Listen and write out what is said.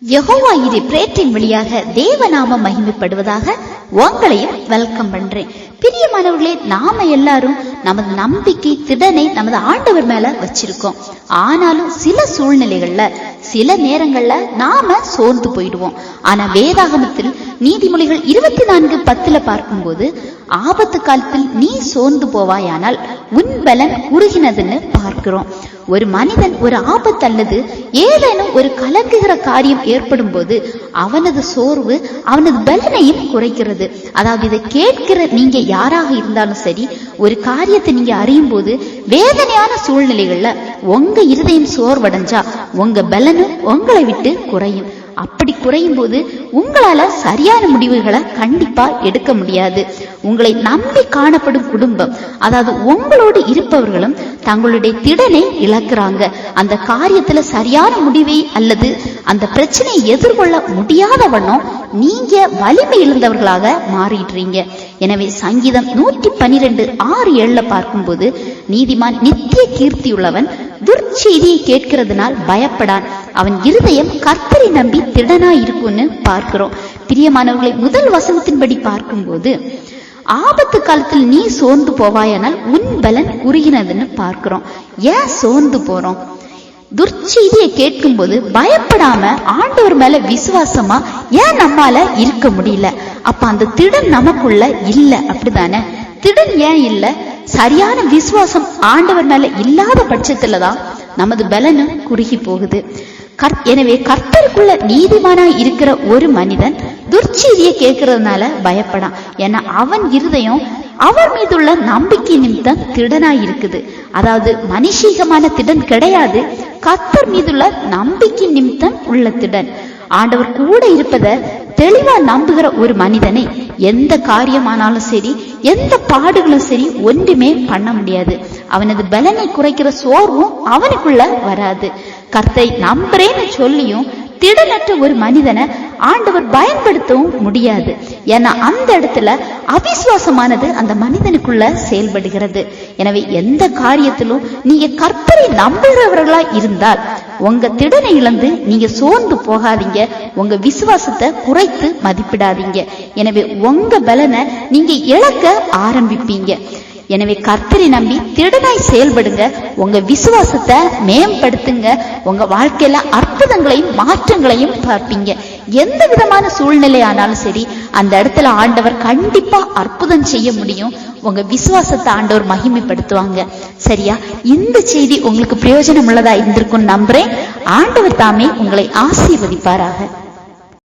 யெகோவா இரு பிரேட்டின் வழியாக தேவநாமம் மகிமைப்படுவதாக உங்களையும் வெல்கம் பண்றேன். பிரியமானவர்களே, நாம எல்லாரும் நமது நம்பிக்கை திடனை நமது ஆண்டவர் மேல வச்சிருக்கோம். ஆனாலும் சில சூழ்நிலைகள்ல சில நேரங்கள்ல நாம சோர்ந்து போயிடுவோம். ஆனா வேதாகமத்தில் நீதிமொழிகள் 24:10 பார்க்கும்போது, ஆபத்து காலத்தில் நீ சோர்ந்து போவாயானால் உன் பலன் குறுகினதுன்னு பார்க்கிறோம். ஒரு மனிதன் ஒரு ஆபத்து அல்லது ஏதேனும் ஒரு கலங்குகிற காரியம் ஏற்படும் போது அவனது சோர்வு அவனது பலனையும் குறைக்கிறது. அதாவது இதை கேட்கிற நீங்க யாராக இருந்தாலும் சரி, ஒரு காரியத்தை நீங்க அறியும் போது வேதனையான சூழ்நிலைகள்ல உங்க இருதயம் சோர்வடைஞ்சா உங்க பலனும் உங்களை விட்டு குறையும். அப்படி குறையும் போது உங்களால சரியான முடிவுகளை கண்டிப்பா எடுக்க முடியாது. உங்களை நம்பி காணப்படும் குடும்பம், அதாவது உங்களோடு இருப்பவர்களும் தங்களுடைய திடனை இழக்கிறாங்க. அந்த காரியத்துல சரியான முடிவை அல்லது அந்த பிரச்சனையை எதிர்கொள்ள முடியாத வண்ணம் நீங்க வலிமை இழந்தவர்களாக மாறிடுறீங்க. எனவே சங்கீதம் 112:6-7 பார்க்கும்போது, நீதிமான் நித்திய கீர்த்தியுள்ளவன் துர்ச்செய்தியை கேட்கிறதுனால் பயப்படான், அவன் இருதயம் கர்த்தரை நம்பி திடனா இருக்கும்னு பார்க்கிறோம். பிரியமானவர்களை, முதல் வசனத்தின்படி பார்க்கும்போது, ஆபத்து காலத்தில் நீ சோர்ந்து போவாயானால் உன் பலன் குறுகினதுன்னு பார்க்கிறோம். ஏன் சோர்ந்து போறோம்? துர்ச்செய்தியை கேட்கும் போது பயப்படாம ஆண்டவர் மேல விசுவாசமா ஏன் நம்மால இருக்க முடியல? அப்ப அந்த திடன் நமக்குள்ள இல்ல, அப்படிதானே? திடன் ஏன் இல்ல? சரியான விசுவாசம் ஆண்டவர் மேல இல்லாத பட்சத்துலதான் நமது பலனும் குறுகி போகுது. எனவே கர்த்தருக்குள்ள நீதிமானா இருக்கிற ஒரு மனிதன் துர்ச்செய்தியை கேட்கறதுனால பயப்படான். ஏன்னா அவன் இருதயம் அவர் மீதுள்ள நம்பிக்கை நிமித்தம் திடனாய் இருக்குது. அதாவது மனுஷீகமான திடன் கிடையாது, கர்த்தர் மீதுள்ள நம்பிக்கை நிமித்தம் உள்ள திடன். ஆண்டவர் கூட இருப்பதை தெளிவா நம்புகிற ஒரு மனிதனை எந்த காரியமானாலும் சரி, எந்த பாடுகளும் சரி, ஒன்றுமே பண்ண முடியாது. அவனது பலனை குறைக்கிற சோர்வும் அவனுக்குள்ள வராது. கர்த்தரை நம்புறேன்னு சொல்லியும் திடனற்ற ஒரு மனிதனை ஆண்டவர் பயன்படுத்தவும் முடியாது. ஏன்னா அந்த இடத்துல அவிசுவாசமானது அந்த மனிதனுக்குள்ள செயல்படுகிறது. எனவே எந்த காரியத்திலும் நீங்க கர்த்தரை நம்புகிறவர்களா இருந்தால் உங்க திடனை இழந்து நீங்க சோர்ந்து போகாதீங்க, உங்க விசுவாசத்தை குறைத்து மதிப்பிடாதீங்க. எனவே உங்க பலனை நீங்க இழக்க ஆரம்பிப்பீங்க. எனவே கர்த்தரை நம்பி திடனாய் செயல்படுங்க, உங்க விசுவாசத்தை மேம்படுத்துங்க. உங்க வாழ்க்கையில அற்புதங்களையும் மாற்றங்களையும் பார்ப்பீங்க. எந்த விதமான சூழ்நிலை ஆனாலும் சரி, அந்த இடத்துல ஆண்டவர் கண்டிப்பா அற்புதம் செய்ய முடியும். உங்க விசுவாசத்தை ஆண்டவர் மகிமைப்படுத்துவாங்க. சரியா? இந்த செய்தி உங்களுக்கு பிரயோஜனம் உள்ளதா இருந்திருக்கும் நம்புறேன். ஆண்டவர் தாமே உங்களை ஆசீர்வதிப்பாராக.